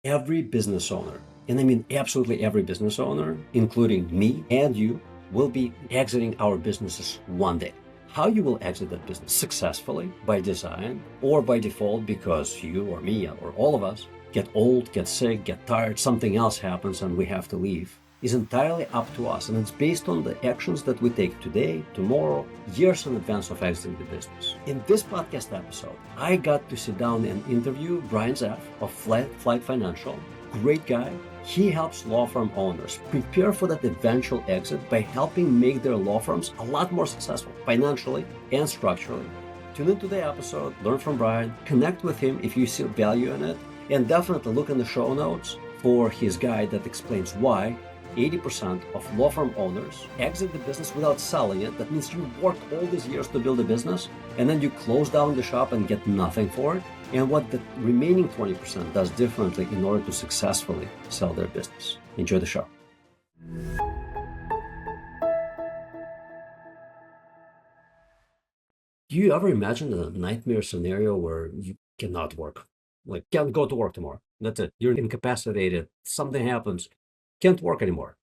Every business owner, and I mean absolutely every business owner, including me and you, will be exiting our businesses one day. How you will exit that business successfully, by design or by default because you or me or all of us get old, get sick, get tired, something else happens and we have to leave, is entirely up to us. And it's based on the actions that we take today, tomorrow, years in advance of exiting the business. In this podcast episode, I got to sit down and interview Brian Zapf of Flight Financial. Great guy. He helps law firm owners prepare for that eventual exit by helping make their law firms a lot more successful financially and structurally. Tune into the episode, learn from Brian, connect with him if you see value in it, and definitely look in the show notes for his guide that explains why 80% of law firm owners exit the business without selling it. That means you worked all these years to build a business and then you close down the shop and get nothing for it. And what the remaining 20% does differently in order to successfully sell their business. Enjoy the show. Do you ever imagine a nightmare scenario where you cannot work? Like, can't go to work tomorrow. That's it. You're incapacitated. Something happens. Can't work anymore.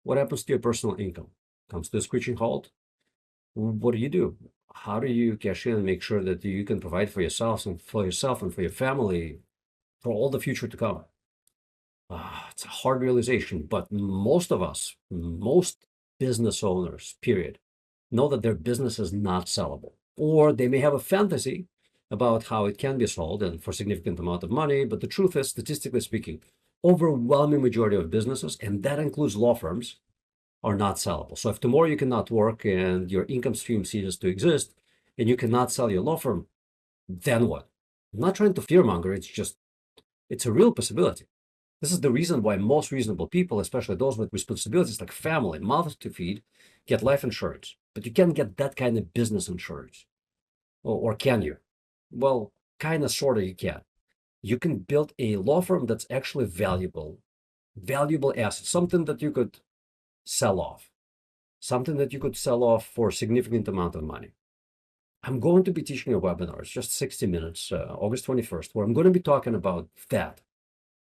What happens to your personal income? Comes to a screeching halt. What do you do? How do you cash in and make sure that you can provide for yourself and for your family for all the future to come? It's a hard realization, but most of us, most business owners, period, know that their business is not sellable. Or they may have a fantasy about how it can be sold and for a significant amount of money. But the truth is, statistically speaking, overwhelming majority of businesses, and that includes law firms, are not sellable. So if tomorrow you cannot work and your income stream ceases to exist and you cannot sell your law firm, then what? I'm not trying to fearmonger. It's a real possibility. This is the reason why most reasonable people, especially those with responsibilities like family, mouths to feed, get life insurance. But you can't get that kind of business insurance. Or can you? Well, kind of, sort of, you can. You can build a law firm that's actually valuable asset, something that you could sell off, something that you could sell off for a significant amount of money. I'm going to be teaching a webinar. It's just 60 minutes, August 21st, where I'm going to be talking about that,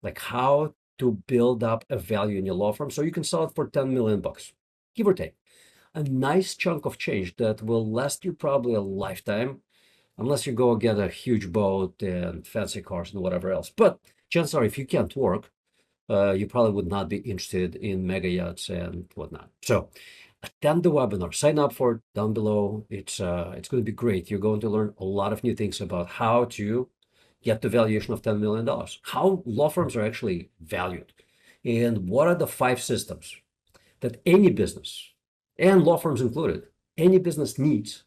like how to build up a value in your law firm so you can sell it for 10 million bucks, give or take. A nice chunk of change that will last you probably a lifetime, unless you go get a huge boat and fancy cars and whatever else. But chances are, if you can't work, you probably would not be interested in mega yachts and whatnot. So attend the webinar, sign up for it down below. It's going to be great. You're going to learn a lot of new things about how to get the valuation of $10 million, how law firms are actually valued, and what are the 5 systems that any business, and law firms included, any business needs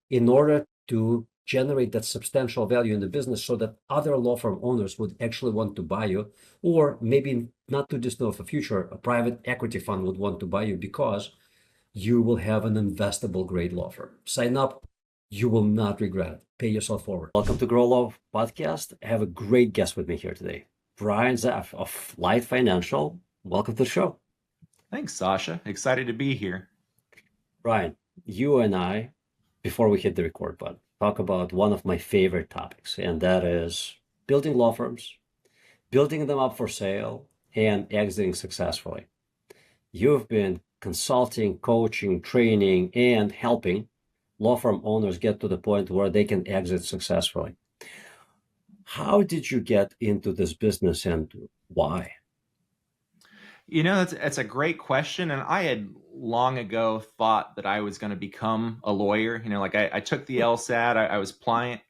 in order to generate that substantial value in the business so that other law firm owners would actually want to buy you, or maybe not too distant of a future, a private equity fund would want to buy you because you will have an investable grade law firm. Sign up. You will not regret it. Pay yourself forward. Welcome to Grow Law Podcast. I have a great guest with me here today, Brian Zapf of Flight Financial. Welcome to the show. Thanks, Sasha. Excited to be here. Brian, you and I, before we hit the record button, talk about one of my favorite topics, and that is building law firms, building them up for sale, and exiting successfully. You've been consulting, coaching, training, and helping law firm owners get to the point where they can exit successfully. How did you get into this business and why? That's a great question. And I had long ago thought that I was going to become a lawyer. Like I took the LSAT, I was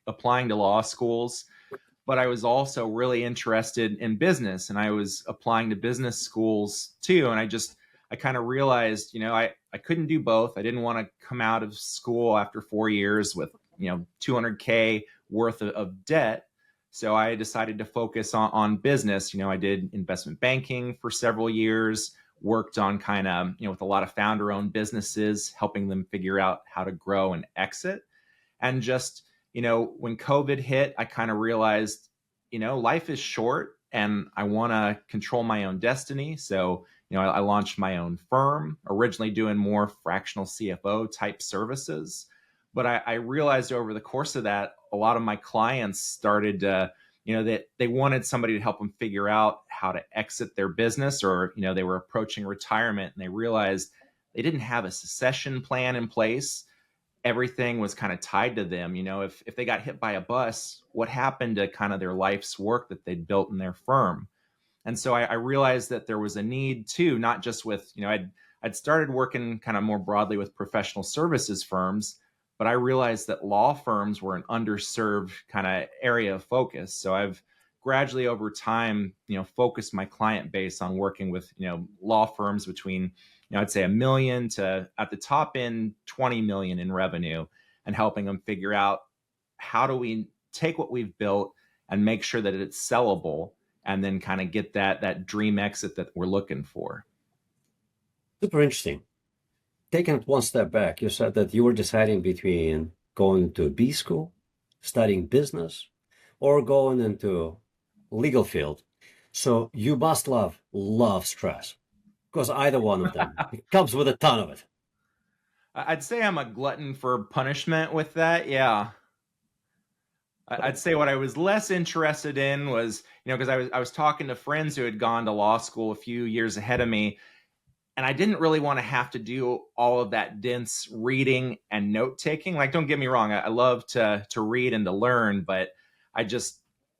applying to law schools, but I was also really interested in business and I was applying to business schools too. And I kind of realized, I couldn't do both. I didn't want to come out of school after 4 years with, 200K worth of debt. So I decided to focus on business. I did investment banking for several years, worked on kind of, with a lot of founder owned businesses, helping them figure out how to grow and exit. And just, when COVID hit, I kind of realized, life is short and I want to control my own destiny. So, I launched my own firm, originally doing more fractional CFO type services. But I realized over the course of that, a lot of my clients started to, that they wanted somebody to help them figure out how to exit their business, or they were approaching retirement and they realized they didn't have a succession plan in place. Everything was kind of tied to them. If they got hit by a bus, what happened to kind of their life's work that they'd built in their firm? And so I realized that there was a need too, not just with, I'd started working kind of more broadly with professional services firms, but I realized that law firms were an underserved kind of area of focus. So I've gradually over time, focused my client base on working with, law firms between, I'd say 1 million to, at the top end, 20 million in revenue, and helping them figure out, how do we take what we've built and make sure that it's sellable, and then kind of get that dream exit that we're looking for. Super interesting. Taking it one step back, you said that you were deciding between going to a B school, studying business, or going into legal field. So you must love stress, because either one of them comes with a ton of it. I'd say I'm a glutton for punishment with that. Yeah. I'd say what I was less interested in was, because I was talking to friends who had gone to law school a few years ahead of me, and I didn't really want to have to do all of that dense reading and note taking. Like, don't get me wrong, I love to read and to learn, but I just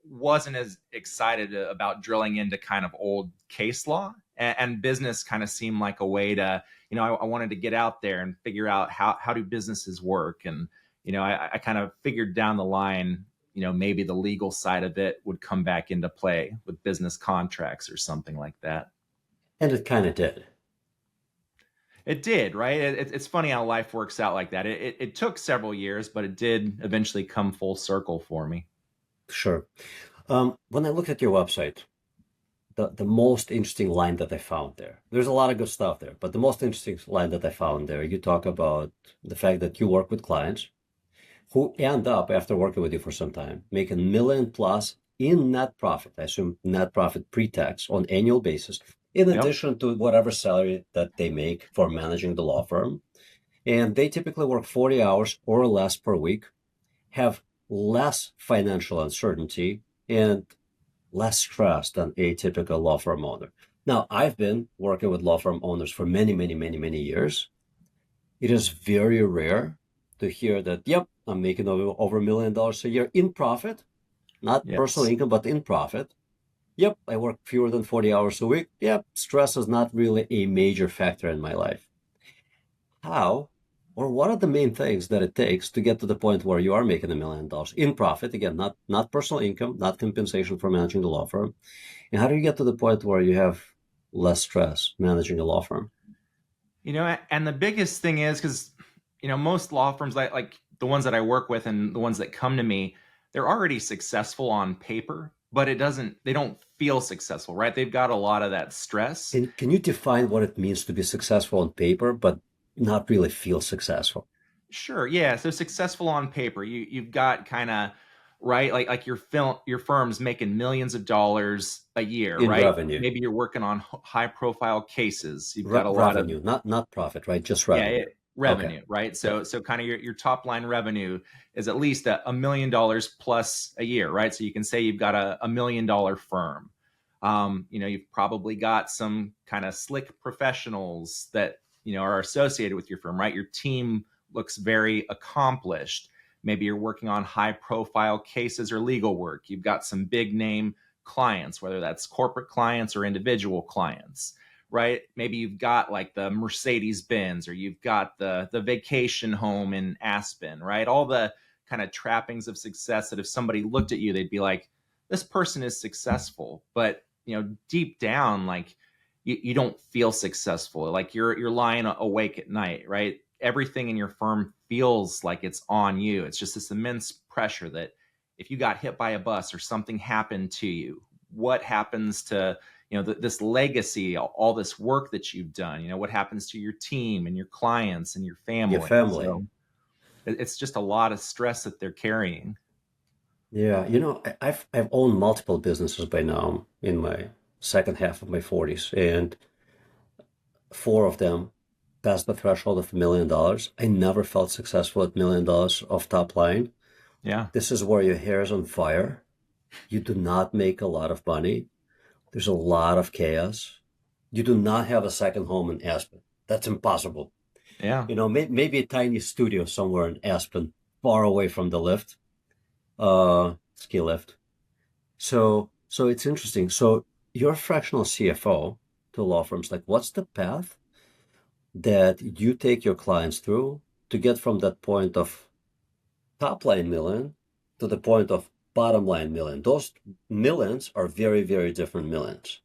wasn't as excited about drilling into kind of old case law, and business kind of seemed like a way to, I wanted to get out there and figure out how do businesses work. And, I kind of figured down the line, maybe the legal side of it would come back into play with business contracts or something like that. And it kind of did. It did, right? It's funny how life works out like that. It took several years, but it did eventually come full circle for me. Sure. When I looked at your website, the most interesting line that I found there's a lot of good stuff there, but the most interesting line that I found there, you talk about the fact that you work with clients who end up, after working with you for some time, making million plus in net profit. I assume net profit pre-tax on annual basis, in Yep. addition to whatever salary that they make for managing the law firm. And they typically work 40 hours or less per week, have less financial uncertainty, and less stress than a typical law firm owner. Now, I've been working with law firm owners for many, many, many, many years. It is very rare to hear that, yep, I'm making over $1 million a year in profit, not Yes. personal income, but in profit. Yep, I work fewer than 40 hours a week. Yep, stress is not really a major factor in my life. How or what are the main things that it takes to get to the point where you are making $1 million in profit? Again, not personal income, not compensation for managing the law firm. And how do you get to the point where you have less stress managing a law firm? And the biggest thing is because, most law firms, like the ones that I work with and the ones that come to me, they're already successful on paper, but they don't feel successful, right? They've got a lot of that stress. And can you define what it means to be successful on paper, but not really feel successful? Sure. Yeah. So successful on paper, you've got kind of, right, like your firm's making millions of dollars a year, In right? revenue. Maybe you're working on high profile cases. You've got a lot of, Revenue, not profit, right? Just yeah, revenue. Okay. revenue, right? Yeah. So kind of your top line revenue is at least $1 million plus a year, right? So you can say you've got a $1 million firm. You've probably got some kind of slick professionals that are associated with your firm, right? Your team looks very accomplished. Maybe you're working on high profile cases or legal work. You've got some big name clients, whether that's corporate clients or individual clients, right? Maybe you've got like the Mercedes Benz, or you've got the vacation home in Aspen, right? All the kind of trappings of success that if somebody looked at you, they'd be like, this person is successful. But deep down, like you don't feel successful. Like you're lying awake at night, right? Everything in your firm feels like it's on you. It's just this immense pressure that if you got hit by a bus or something happened to you, what happens to this legacy, all this work that you've done? What happens to your team and your clients and your family? Your family. So it's just a lot of stress that they're carrying. Yeah, I've owned multiple businesses by now in my second half of my 40s, and four of them passed the threshold of $1 million. I never felt successful at $1 million of top line. Yeah. This is where your hair is on fire. You do not make a lot of money. There's a lot of chaos. You do not have a second home in Aspen. That's impossible. Yeah. Maybe a tiny studio somewhere in Aspen, far away from the lift, ski lift. So it's interesting. So you're a fractional CFO to law firms. Like, what's the path that you take your clients through to get from that point of top line million to the point of bottom line million? Those millions are very, very different millions.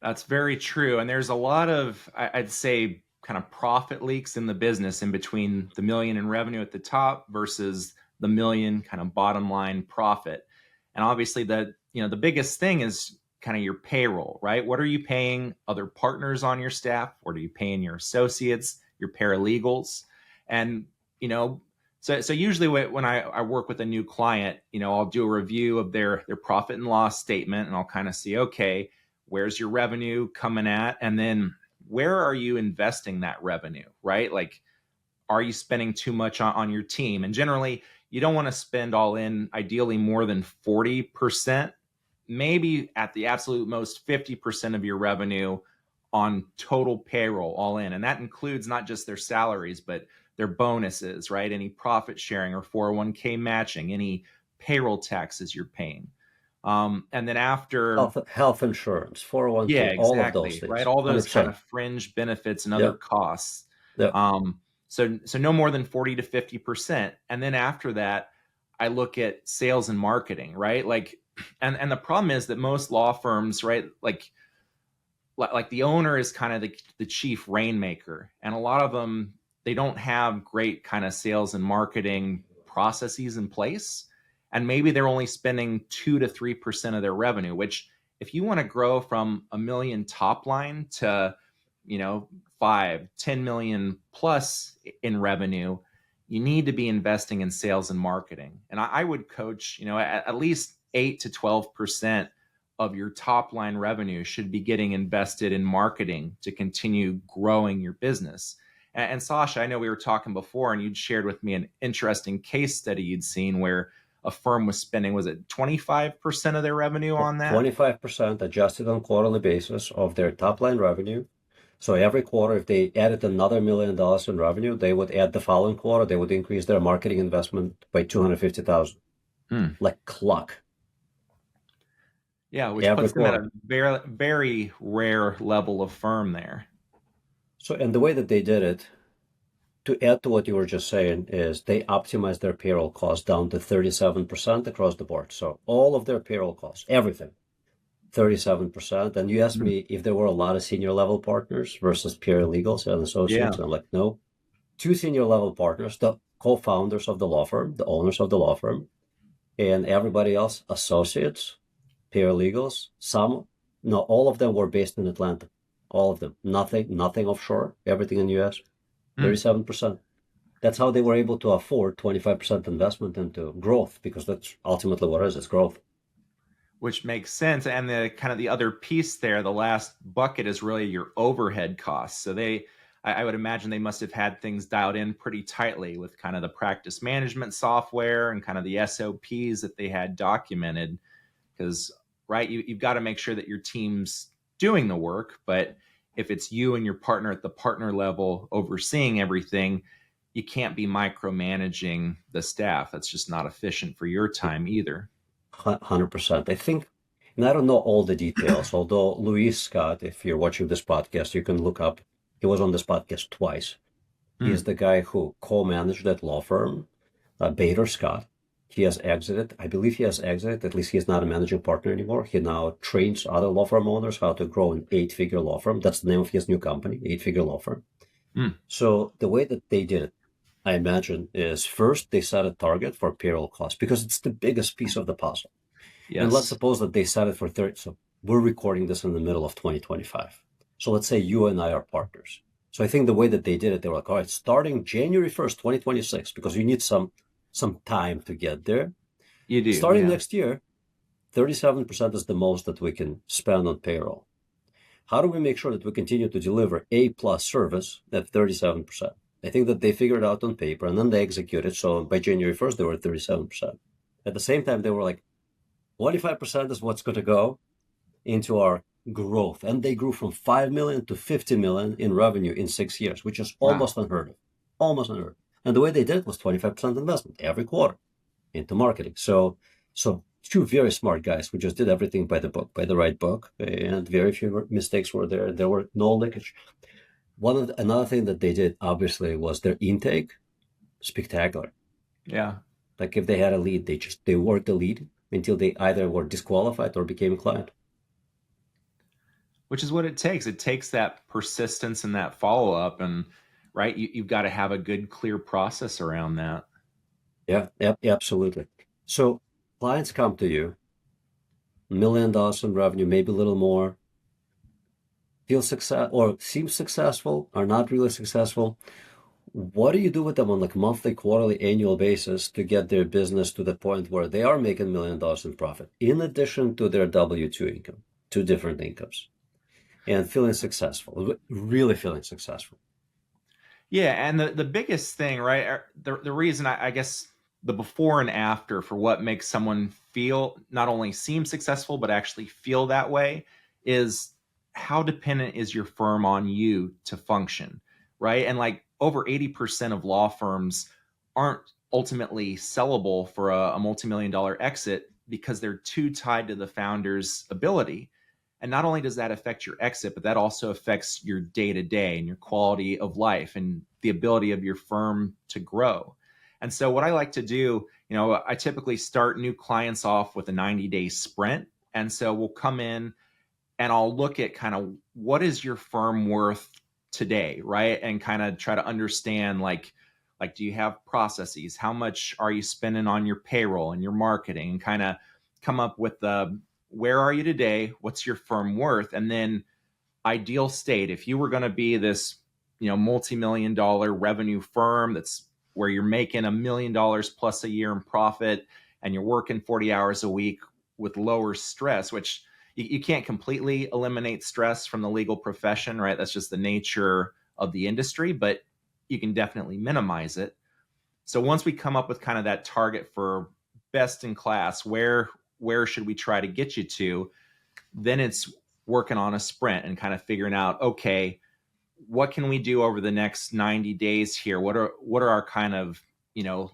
That's very true. And there's a lot of, I'd say, kind of profit leaks in the business in between the million in revenue at the top versus the million kind of bottom line profit. And obviously the biggest thing is kind of your payroll, right? What are you paying other partners on your staff? What are you paying your associates, your paralegals? And, you know, so usually when I work with a new client, I'll do a review of their profit and loss statement, and I'll kind of see, okay, where's your revenue coming at, and then where are you investing that revenue, right? Like, are you spending too much on your team? And generally, you don't want to spend all in, ideally more than 40%, maybe at the absolute most 50% of your revenue on total payroll all in. And that includes not just their salaries, but their bonuses, right? Any profit sharing or 401k matching, any payroll taxes you're paying. And then after, Health insurance, yeah, 401k, all of those exactly, right? things, All those kind 100%. of fringe benefits and other Yep, costs. yep. So no more than 40 to 50%. And then after that, I look at sales and marketing, right? Like, and the problem is that most law firms, right, like the owner is kind of the chief rainmaker, and a lot of them, they don't have great kind of sales and marketing processes in place, and maybe they're only spending 2 to 3% of their revenue, which, if you want to grow from a million top line to 5-10 million plus in revenue, you need to be investing in sales and marketing. And I would coach, at least 8 to 12% of your top line revenue should be getting invested in marketing to continue growing your business. And Sasha, I know we were talking before, and you'd shared with me an interesting case study you'd seen where a firm was spending, was it 25% of their revenue on that? 25% adjusted on quarterly basis of their top line revenue. So every quarter, if they added another $1 million in revenue, they would add the following quarter, they would increase their marketing investment by 250,000, Hmm. like clock, Yeah, which every puts them at quarter. a very, very rare level of firm there. So, and the way that they did it, to add to what you were just saying, is they optimized their payroll costs down to 37% across the board. So all of their payroll costs, everything, 37%. And you asked Hmm. me if there were a lot of senior level partners versus paralegals and Yeah. associates. And I'm like, no, two senior level partners, the co-founders of the law firm, the owners of the law firm, and everybody else, associates, paralegals, some, no, all of them were based in Atlanta. All of them. Nothing offshore, everything in US, Hmm. 37%. That's how they were able to afford 25% investment into growth, because that's ultimately what it is, it's growth. Which makes sense. And the kind of the other piece there, the last bucket, is really your overhead costs. So I would imagine they must have had things dialed in pretty tightly with kind of the practice management software and kind of the SOPs that they had documented. Because, right, you've got to make sure that your team's doing the work. But if it's you and your partner at the partner level overseeing everything, you can't be micromanaging the staff. That's just not efficient for your time either. 100%. I think, and I don't know all the details, although Luis Scott, if you're watching this podcast, you can look up, he was on this podcast twice. He is Hmm. the guy who co-managed that law firm, Bader Scott. He has exited. I believe he has exited. At least he's not a managing partner anymore. He now trains other law firm owners how to grow an 8-figure law firm. That's the name of his new company, 8-figure law firm. Hmm. So the way that they did it, I imagine, is first they set a target for payroll costs because it's the biggest piece of the puzzle. And let's Yes. suppose that they set it for 30. So we're recording this in the middle of 2025. So let's say you and I are partners. So I think the way that they did it, they were like, all right, starting January 1st, 2026, because you need some time to get there. You do, Starting yeah. next year, 37% is the most that we can spend on payroll. How do we make sure that we continue to deliver A plus service at 37%? I think that they figured it out on paper and then they executed. So by January 1st, they were at 37%. At the same time, they were like, 25% is what's going to go into our growth. And they grew from 5 million to 50 million in revenue in 6 years, which is Wow. almost unheard of. Almost unheard of. And the way they did it was 25% investment every quarter into marketing. So two very smart guys who just did everything by the book, by the right book, and very few mistakes were there. There were no leakage. Another thing that they did obviously was their intake, spectacular. Yeah. Like if they had a lead, they worked the lead until they either were disqualified or became a client. Which is what it takes. It takes that persistence and that follow up, and right, you've got to have a good, clear process around that. Yeah, absolutely. So clients come to you, $1 million in revenue, maybe a little more, feel success or seem successful, are not really successful. What do you do with them on like monthly, quarterly, annual basis to get their business to the point where they are making $1 million in profit, in addition to their W-2 income, two different incomes, and feeling successful, really feeling successful? Yeah, and the biggest thing, right? The reason I guess the before and after for what makes someone feel not only seem successful but actually feel that way is how dependent is your firm on you to function, right? And like over 80% of law firms aren't ultimately sellable for a multi-million dollar exit because they're too tied to the founder's ability. And not only does that affect your exit, but that also affects your day to day and your quality of life and the ability of your firm to grow. And so, what I like to do, I typically start new clients off with a 90-day sprint. And so, we'll come in and I'll look at kind of what is your firm worth today, right? And kind of try to understand like do you have processes? How much are you spending on your payroll and your marketing? And kind of come up with the where are you today? What's your firm worth? And then ideal state, if you were going to be this, multi-million dollar revenue firm that's where you're making $1 million plus a year in profit and you're working 40 hours a week with lower stress, which you can't completely eliminate stress from the legal profession, right? That's just the nature of the industry, but you can definitely minimize it. So once we come up with kind of that target for best in class, where should we try to get you to? Then it's working on a sprint and kind of figuring out, okay, what can we do over the next 90 days here? What are our kind of,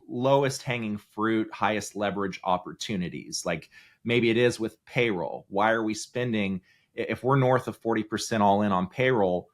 lowest hanging fruit, highest leverage opportunities? Like maybe it is with payroll. Why are we spending, if we're north of 40% all in on payroll,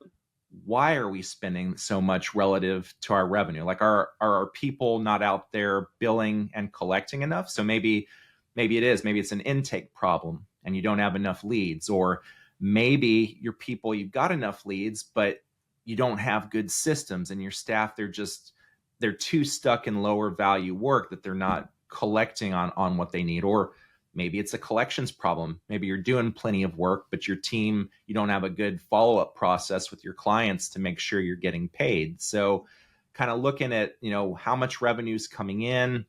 why are we spending so much relative to our revenue? Like are our people not out there billing and collecting enough? So maybe maybe it's an intake problem and you don't have enough leads, or maybe your people, you've got enough leads, but you don't have good systems and your staff, they're too stuck in lower value work that they're not collecting on what they need. Or maybe it's a collections problem. Maybe you're doing plenty of work, but your team, you don't have a good follow-up process with your clients to make sure you're getting paid. So kind of looking at, how much revenue is coming in,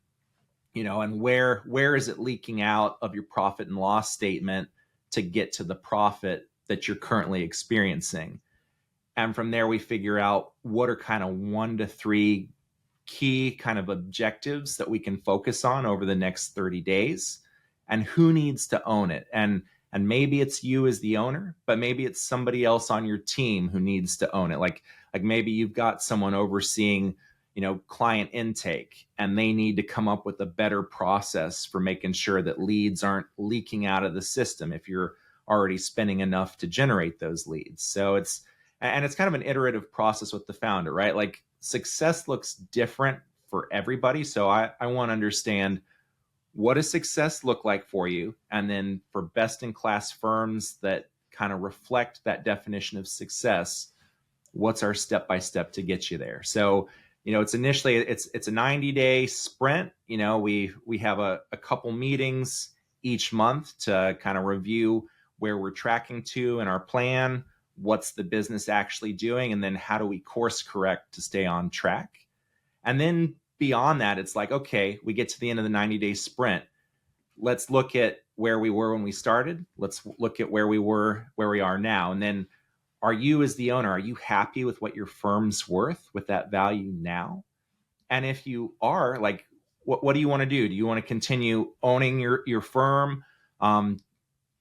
and where is it leaking out of your profit and loss statement to get to the profit that you're currently experiencing. And from there, we figure out what are kind of 1 to 3 key kind of objectives that we can focus on over the next 30 days and who needs to own it. And maybe it's you as the owner, but maybe it's somebody else on your team who needs to own it. Like maybe you've got someone overseeing, client intake, and they need to come up with a better process for making sure that leads aren't leaking out of the system if you're already spending enough to generate those leads. So it's kind of an iterative process with the founder, right? Like success looks different for everybody. So I want to understand, what does success look like for you? And then for best in class firms that kind of reflect that definition of success, what's our step by step to get you there? So, it's initially it's a 90-day sprint. We have a couple meetings each month to kind of review where we're tracking to in our plan, what's the business actually doing, and then how do we course correct to stay on track. And then beyond that, it's like, okay, we get to the end of the 90-day sprint. Let's look at where we were when we started. Let's look at where we are now. And then, are you as the owner, are you happy with what your firm's worth with that value now? And if you are, like, what do you want to do? Do you want to continue owning your firm? Um,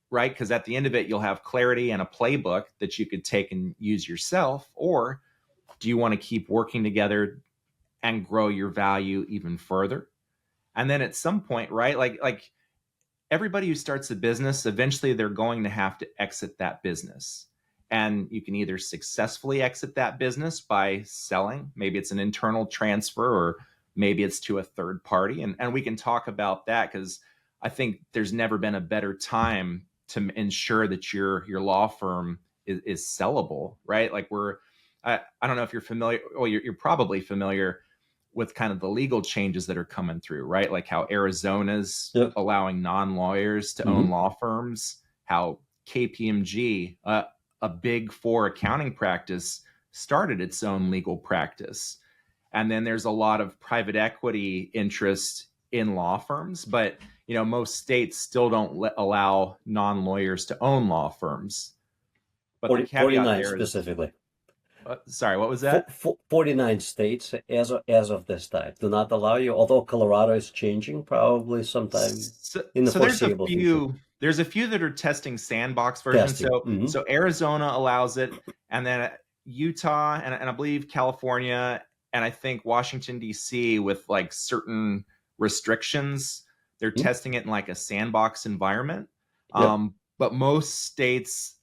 right? Because at the end of it, you'll have clarity and a playbook that you could take and use yourself. Or do you want to keep working together and grow your value even further? And then at some point, right? Like everybody who starts a business, eventually they're going to have to exit that business. And you can either successfully exit that business by selling, maybe it's an internal transfer, or maybe it's to a third party. And we can talk about that, because I think there's never been a better time to ensure that your law firm is sellable, right? Like I don't know if you're familiar, well, you're probably familiar with kind of the legal changes that are coming through, right? Like how Arizona's Yeah. allowing non-lawyers to own Mhm. law firms, how KPMG, a big four accounting practice, started its own legal practice. And then there's a lot of private equity interest in law firms, but most states still don't allow non-lawyers to own law firms. But the caveat 49 there is, specifically. sorry, what was that? 49 states as of this time do not allow you, although Colorado is changing probably sometime So, in the so there's a foreseeable future. few there's a few that are testing sandbox versions. Testing. So Arizona allows it, and then Utah, and I believe California, and I think Washington D.C. with like certain restrictions. They're Mhm. testing it in like a sandbox environment. Yep. But most states,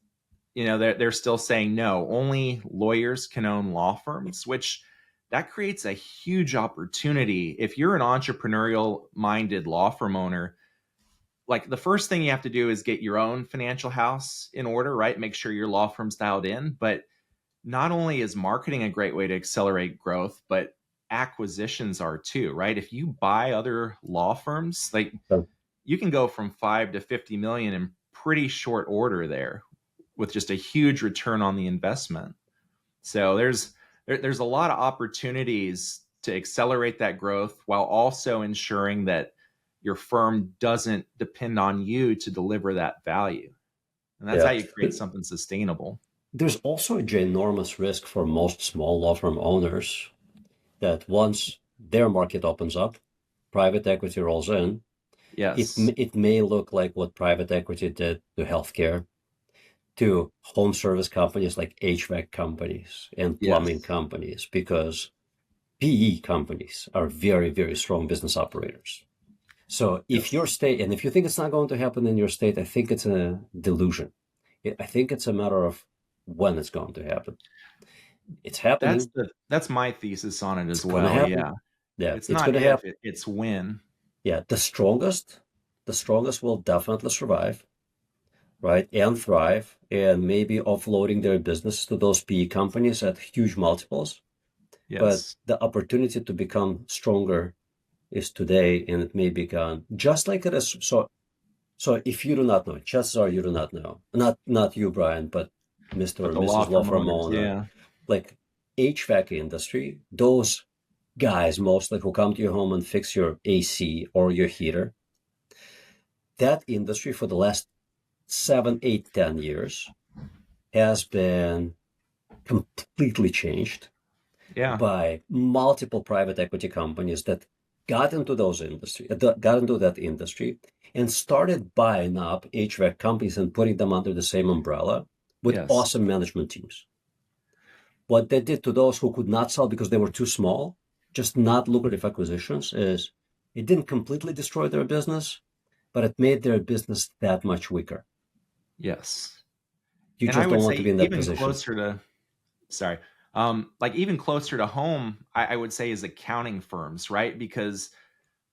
they're still saying no. Only lawyers can own law firms, which that creates a huge opportunity. If you're an entrepreneurial minded law firm owner, like the first thing you have to do is get your own financial house in order, right? Make sure your law firm's dialed in. But not only is marketing a great way to accelerate growth, but acquisitions are too, right? If you buy other law firms, like So, you can go from 5 to 50 million in pretty short order there, with just a huge return on the investment. So there's a lot of opportunities to accelerate that growth while also ensuring that your firm doesn't depend on you to deliver that value. And that's how yeah. you create something sustainable. There's also a ginormous risk for most small law firm owners that once their market opens up, private equity rolls in, Yes. it may look like what private equity did to healthcare, to home service companies like HVAC companies and plumbing Yes. companies, because PE companies are very, very strong business operators. So if your Yes. state, and if you think it's not going to happen in your state, I think it's a delusion. I think it's a matter of when it's going to happen. It's happening. That's my thesis on it It's as going to well. happen. Yeah. Yeah, It's it's not going to if, happen. it's when. Yeah, the strongest will definitely survive, right, and thrive, and maybe offloading their business to those PE companies at huge multiples. But Yes. the opportunity to become stronger is today, and it may become just like it is. So if you do not know, chances are you do not know. Not you, Brian, but Mr. But or the law Mrs. Law firm Firm owners, owner. yeah. Like HVAC industry, those guys mostly who come to your home and fix your AC or your heater, that industry for the last 7, 8, 10 years has been completely changed Yeah. by multiple private equity companies that got into that industry and started buying up HVAC companies and putting them under the same umbrella with Yes. awesome management teams. What they did to those who could not sell because they were too small, just not lucrative acquisitions, is it didn't completely destroy their business, but it made their business that much weaker. Yes. You And I just don't would want to be say in that even position. closer to, sorry, like even closer to home, I would say is accounting firms, right? Because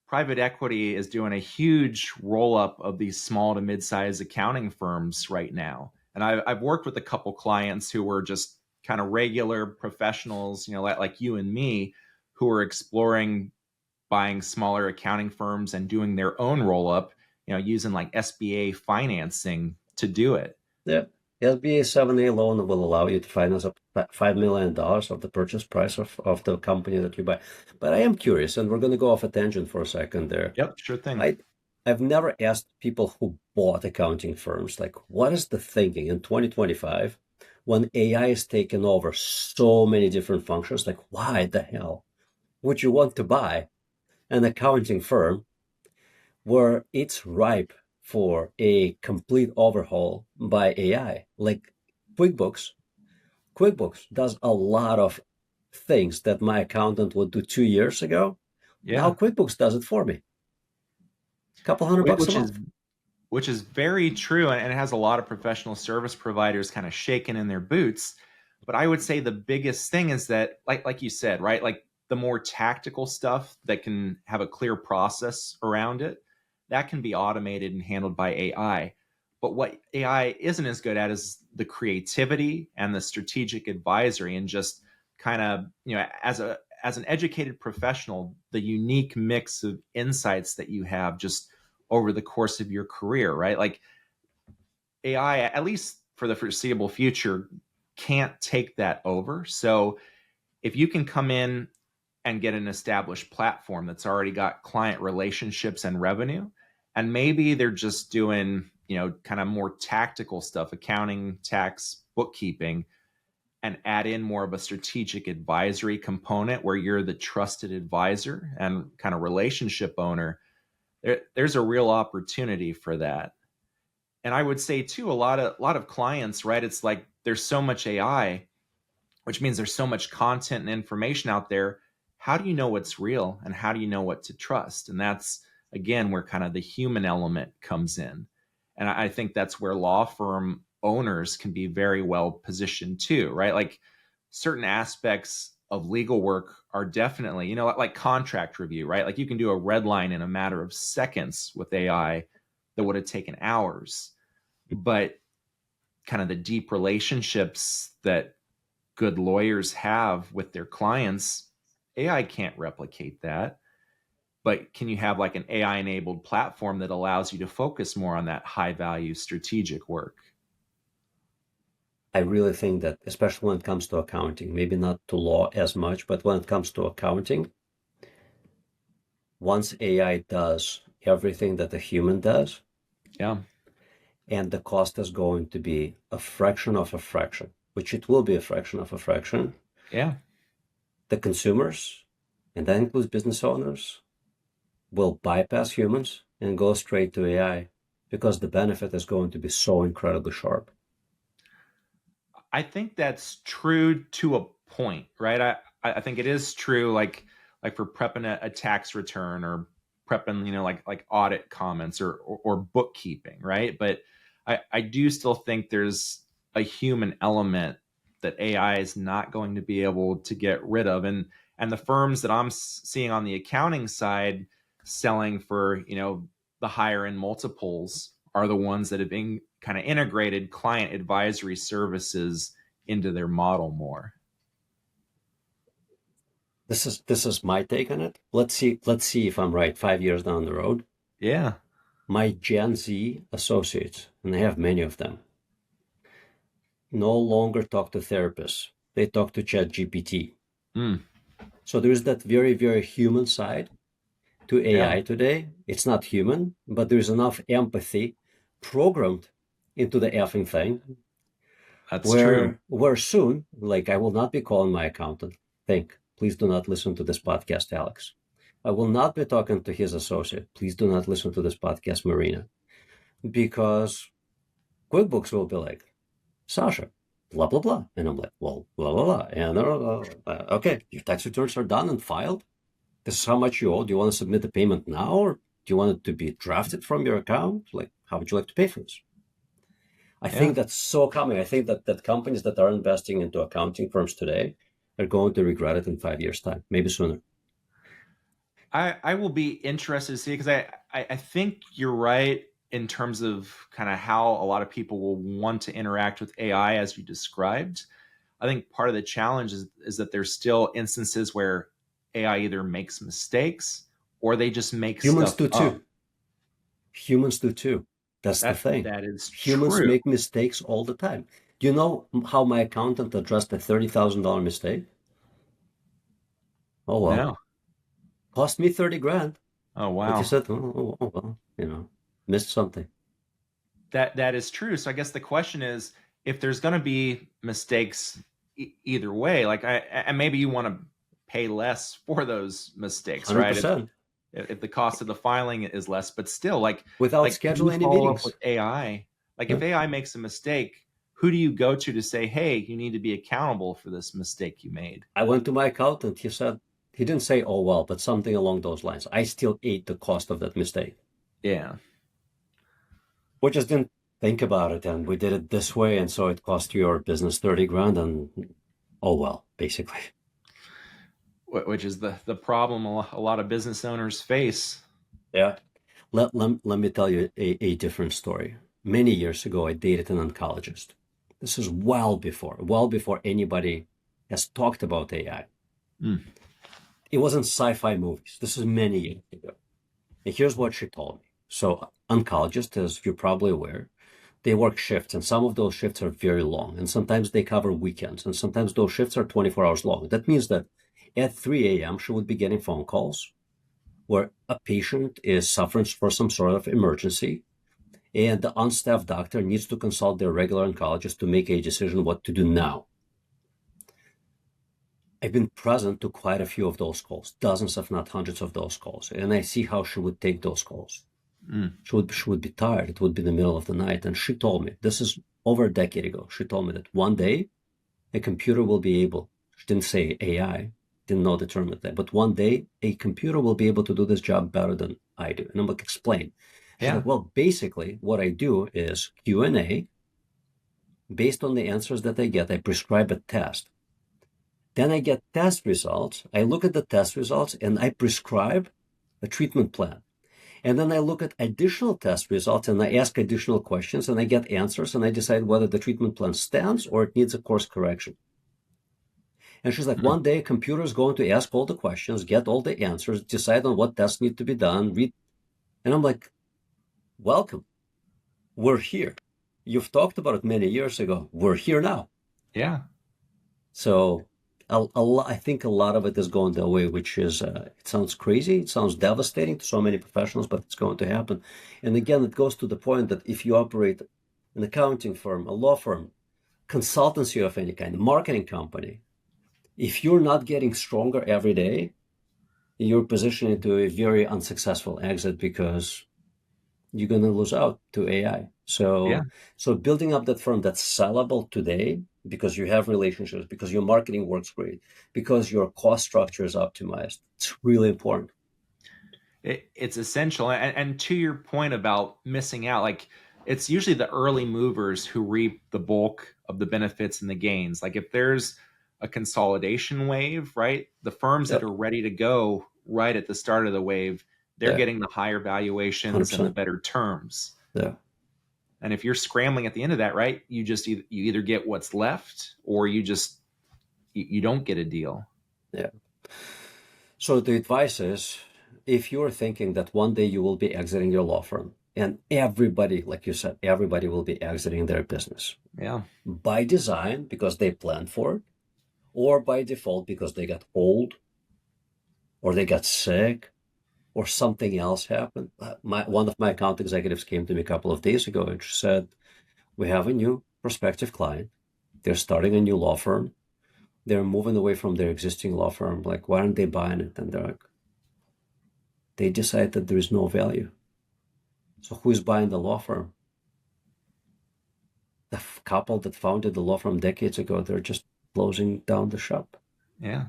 private equity is doing a huge roll up of these small to mid-sized accounting firms right now. And I've worked with a couple clients who were just kind of regular professionals, like you and me, who are exploring buying smaller accounting firms and doing their own roll up, using like SBA financing to do it. Yeah. SBA 7A loan will allow you to finance up to $5 million of the purchase price of the company that you buy. But I am curious, and we're going to go off a tangent for a second there. Yep, sure thing. I, I've never asked people who bought accounting firms, like, what is the thinking in 2025 when AI is taking over so many different functions? Like, why the hell would you want to buy an accounting firm where it's ripe for a complete overhaul by AI. Like QuickBooks, QuickBooks does a lot of things that my accountant would do 2 years ago. Now Yeah. QuickBooks does it for me. A couple $100 a Which is month. very true, and it has a lot of professional service providers kind of shaking in their boots. But I would say the biggest thing is that, like you said, right, like the more tactical stuff that can have a clear process around it, that can be automated and handled by AI. But what AI isn't as good at is the creativity and the strategic advisory, and just kind of, as an educated professional, the unique mix of insights that you have just over the course of your career, right? Like AI, at least for the foreseeable future, can't take that over. So if you can come in and get an established platform that's already got client relationships and revenue, and maybe they're just doing, kind of more tactical stuff, accounting, tax, bookkeeping, and add in more of a strategic advisory component where you're the trusted advisor and kind of relationship owner, there's a real opportunity for that. And I would say too, a lot of clients, right? It's like there's so much AI, which means there's so much content and information out there. How do you know what's real, and how do you know what to trust? And that's, again, where kind of the human element comes in. And I think that's where law firm owners can be very well positioned too, right? Like certain aspects of legal work are definitely, like contract review, right? Like you can do a red line in a matter of seconds with AI that would have taken hours. But kind of the deep relationships that good lawyers have with their clients, AI can't replicate that. But can you have like an AI enabled platform that allows you to focus more on that high value strategic work? I really think that, especially when it comes to accounting, maybe not to law as much, but when it comes to accounting, once AI does everything that a human does, Yeah. and the cost is going to be a fraction of a fraction, which it will be a fraction of a fraction, Yeah. the consumers, and that includes business owners, will bypass humans and go straight to AI because the benefit is going to be so incredibly sharp. I think that's true to a point, right? I think it is true, like for prepping a tax return, or prepping, like audit comments, or bookkeeping, right? But I do still think there's a human element that AI is not going to be able to get rid of. And the firms that I'm seeing on the accounting side selling for, the higher end multiples are the ones that have been kind of integrated client advisory services into their model more. This is my take on it. Let's see if I'm right 5 years down the road. Yeah. My Gen Z associates, and I have many of them, no longer talk to therapists. They talk to ChatGPT. Mm, So there's that very, very human side to yeah, AI today. It's not human, but there's enough empathy programmed into the effing thing that's true. where soon, like, I will not be calling my accountant. Think, please do not listen to this podcast, Alex. I will not be talking to his associate. Please do not listen to this podcast, Marina, because QuickBooks will be like, Sasha, blah, blah, blah. And I'm like, well, blah, blah, blah. And okay, your tax returns are done and filed. This is how much you owe. Do you want to submit the payment now, or do you want it to be drafted from your account? Like, how would you like to pay for this? I Yeah. think that's so coming. I think that companies that are investing into accounting firms today are going to regret it in 5 years' time, maybe sooner. I will be interested to see, because I think you're right in terms of kind of how a lot of people will want to interact with AI as you described. I think part of the challenge is that there's still instances where AI either makes mistakes or they just make Humans stuff do up. too. Humans do too. That's the That thing. that is Humans true. make mistakes all the time. Do you know how my accountant addressed a $30,000 mistake? Oh well, No. cost me 30 grand. Oh But he wow. said, oh well, missed something. That is true. So I guess the question is, if there's going to be mistakes either way, like and maybe you want to pay less for those mistakes, right? If 100%. if the cost of the filing is less. But still, without like when you scheduling any follow up with meetings. AI, like Yeah. if AI makes a mistake, who do you go to say, hey, you need to be accountable for this mistake you made? I went to my accountant. He didn't say, oh, well, but something along those lines. I still ate the cost of that mistake. Yeah. We just didn't think about it, and we did it this way. And so it cost your business 30 grand. And oh, well, basically. Which is the problem a lot of business owners face. Yeah. Let me tell you a different story. Many years ago, I dated an oncologist. This is well before anybody has talked about AI. Mm. It wasn't sci-fi movies. This is many years ago. And here's what she told me. So oncologists, as you're probably aware, they work shifts, and some of those shifts are very long, and sometimes they cover weekends, and sometimes those shifts are 24 hours long. That means that at 3 a.m., she would be getting phone calls where a patient is suffering for some sort of emergency, and the unstaffed doctor needs to consult their regular oncologist to make a decision what to do now. I've been present to quite a few of those calls, dozens, if not hundreds of those calls, and I see how she would take those calls. Mm. She would be tired. It would be the middle of the night, and she told me, this is over a decade ago. She told me that one day a computer will be able. She didn't say AI, didn't know the term at that, but one day a computer will be able to do this job better than I do. And I'm like, explain. She's Yeah. like, well, basically, what I do is Q&A. Based on the answers that I get, I prescribe a test. Then I get test results. I look at the test results and I prescribe a treatment plan. And then I look at additional test results and I ask additional questions and I get answers and I decide whether the treatment plan stands or it needs a course correction. And she's like, Mm. one day a computer is going to ask all the questions, get all the answers, decide on what tests need to be done, read. And I'm like, welcome. We're here. You've talked about it many years ago. We're here now. Yeah. So I think a lot of it is going that way, which is, it sounds crazy. It sounds devastating to so many professionals, but it's going to happen. And again, it goes to the point that if you operate an accounting firm, a law firm, consultancy of any kind, marketing company, if you're not getting stronger every day, you're positioned into a very unsuccessful exit because you're going to lose out to AI. Yeah. So building up that firm that's sellable today because you have relationships, because your marketing works great, because your cost structure is optimized. It's really important. It's essential. And to your point about missing out, like it's usually the early movers who reap the bulk of the benefits and the gains. Like if there's a consolidation wave, right? The firms that Yep. are ready to go right at the start of the wave, they're Yeah. getting the higher valuations and the 100%. better terms. Yeah. And if you're scrambling at the end of that, right, you either get what's left or you don't get a deal. Yeah. So the advice is if you're thinking that one day you will be exiting your law firm, and everybody, like you said, everybody will be exiting their business Yeah. by design because they planned for it, or by default because they got old or they got sick or something else happened. One of my account executives came to me a couple of days ago and she said, we have a new prospective client. They're starting a new law firm. They're moving away from their existing law firm. Like, why aren't they buying it? And they're like, they decide that there is no value. So who's buying the law firm? The couple that founded the law firm decades ago, they're just closing down the shop. Yeah.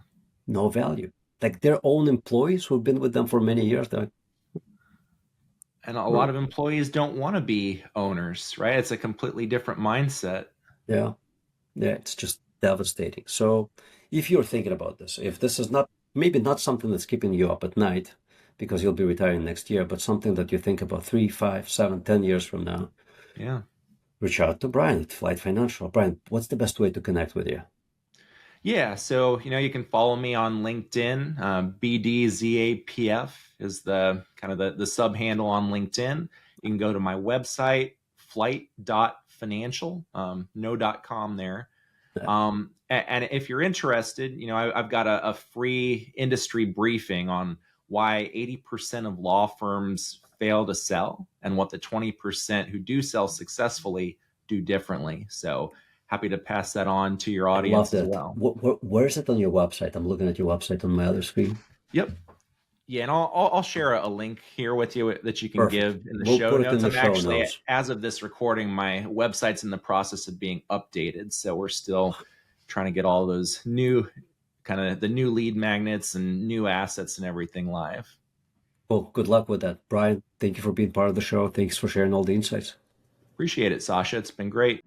No value. Like their own employees who've been with them for many years, they're like, And a lot of employees don't want to be owners, right? It's a completely different mindset. yeah, yeah, it's just devastating. So if you're thinking about this, if this is not maybe not something that's keeping you up at night because you'll be retiring next year, but something that you think about 3, 5, 7, 10 years from now, Yeah. reach out to Brian at Flight Financial. Brian, what's the best way to connect with you? Yeah. So, you can follow me on LinkedIn. BDZAPF is the kind of the sub handle on LinkedIn. You can go to my website, flight.financial, no .com there. And if you're interested, I've got a free industry briefing on why 80% of law firms fail to sell and what the 20% who do sell successfully do differently. So happy to pass that on to your I love audience as that. well. Where is it on your website? I'm looking at your website on my other screen. Yep. Yeah, and I'll share a link here with you that you can Perfect. give in the We'll show put it in notes. the I'm show actually, notes. as of this recording, my website's in the process of being updated, so we're still trying to get all those new kind of the new lead magnets and new assets and everything live. Well, good luck with that. Brian, thank you for being part of the show. Thanks for sharing all the insights. Appreciate it, Sasha. It's been great.